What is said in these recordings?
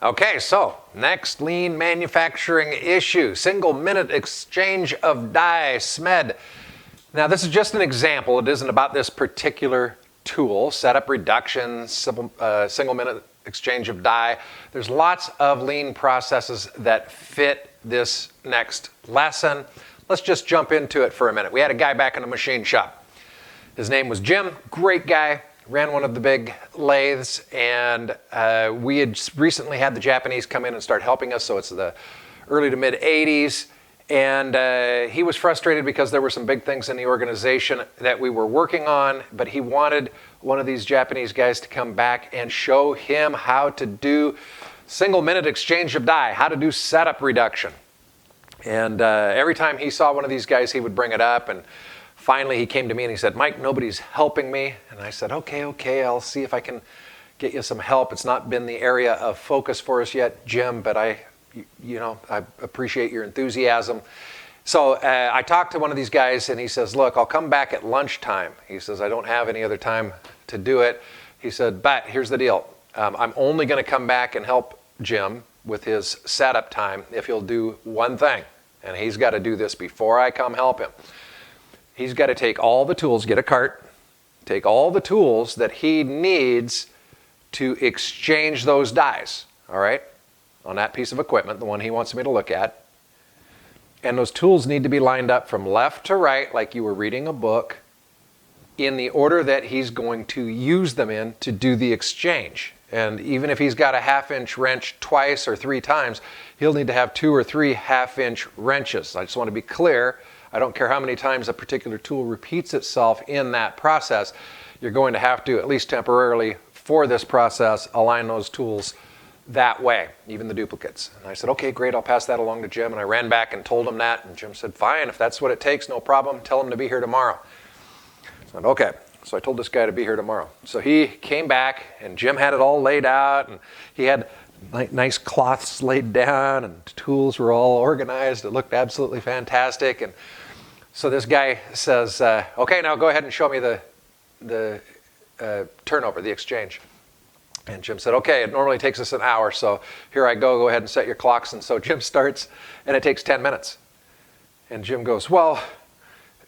Okay, so next lean manufacturing issue, single minute exchange of die, SMED. Now this is just an example. It isn't about this particular tool, setup reduction, single minute exchange of die. There's lots of lean processes that fit this next lesson. Let's just jump into it for a minute. We had a guy back in the machine shop. His name was Jim, great guy. Ran one of the big lathes, and we had recently had the Japanese come in and start helping us, so it's the early to mid 80s, and he was frustrated because there were some big things in the organization that we were working on, but he wanted one of these Japanese guys to come back and show him how to do single minute exchange of die, how to do setup reduction. And every time he saw one of these guys, he would bring it up, and finally, he came to me and he said, "Mike, nobody's helping me." And I said, okay, I'll see if I can get you some help. It's not been the area of focus for us yet, Jim, but I appreciate your enthusiasm. So I talked to one of these guys and he says, "Look, I'll come back at lunchtime." He says, "I don't have any other time to do it." He said, "But here's the deal. I'm only going to come back and help Jim with his setup time if he'll do one thing. And he's got to do this before I come help him. He's got to take all the tools, get a cart, take all the tools that he needs to exchange those dies, all right, on that piece of equipment, the one he wants me to look at. And those tools need to be lined up from left to right like you were reading a book in the order that he's going to use them in to do the exchange. And even if he's got a 1/2-inch wrench twice or 3 times, he'll need to have 2 or 3 1/2-inch wrenches. I just want to be clear. I don't care how many times a particular tool repeats itself in that process. You're going to have to, at least temporarily for this process, align those tools that way, even the duplicates. And I said, "Okay, great, I'll pass that along to Jim." And I ran back and told him that. And Jim said, "Fine, if that's what it takes, no problem. Tell him to be here tomorrow." I said, "Okay." So I told this guy to be here tomorrow. So he came back and Jim had it all laid out and he had nice cloths laid down and tools were all organized. It looked absolutely fantastic. And so this guy says, "Okay, now go ahead and show me the turnover, the exchange." And Jim said, "Okay, it normally takes us an hour, so here I go. Go ahead and set your clocks." And so Jim starts, and it takes 10 minutes. And Jim goes, "Well,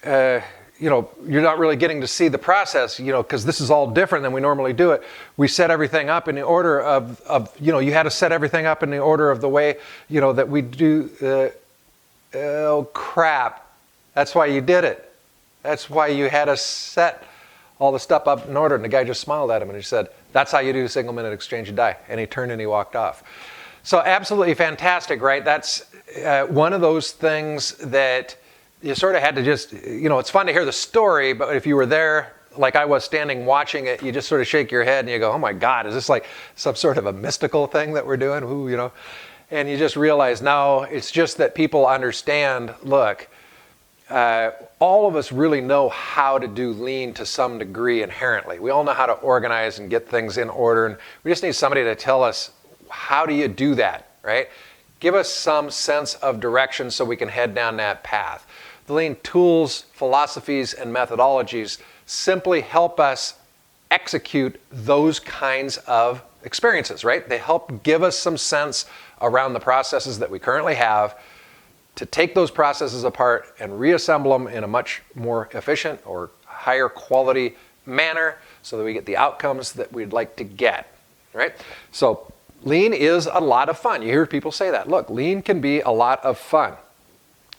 you're not really getting to see the process, because this is all different than we normally do it. We set everything up in the order of you had to set everything up in the order of the way, that we do." Oh, crap. That's why you did it. That's why you had to set all the stuff up in order. And the guy just smiled at him and he said, "That's how you do single minute exchange of die." And he turned and he walked off. So absolutely fantastic, right? That's one of those things that you sort of had to just, it's fun to hear the story, but if you were there, like I was standing watching it, you just sort of shake your head and you go, "Oh my God, is this like some sort of a mystical thing that we're doing?" Ooh, And you just realize, no, it's just that people understand, look, all of us really know how to do lean to some degree inherently. We all know how to organize and get things in order, and we just need somebody to tell us, how do you do that, right? Give us some sense of direction so we can head down that path. The lean tools, philosophies, and methodologies simply help us execute those kinds of experiences, right? They help give us some sense around the processes that we currently have to take those processes apart and reassemble them in a much more efficient or higher quality manner so that we get the outcomes that we'd like to get, right? So lean is a lot of fun. You hear people say that. Look, lean can be a lot of fun.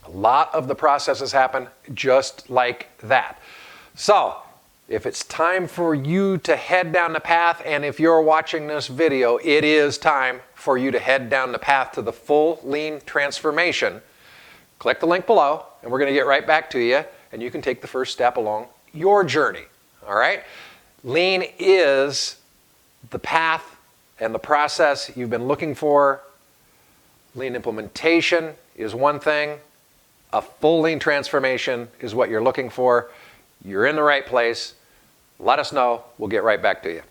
A lot of the processes happen just like that. So if it's time for you to head down the path, and if you're watching this video, it is time for you to head down the path to the full lean transformation, click the link below, and we're going to get right back to you, and you can take the first step along your journey, all right? Lean is the path and the process you've been looking for. Lean implementation is one thing. A full lean transformation is what you're looking for. You're in the right place. Let us know. We'll get right back to you.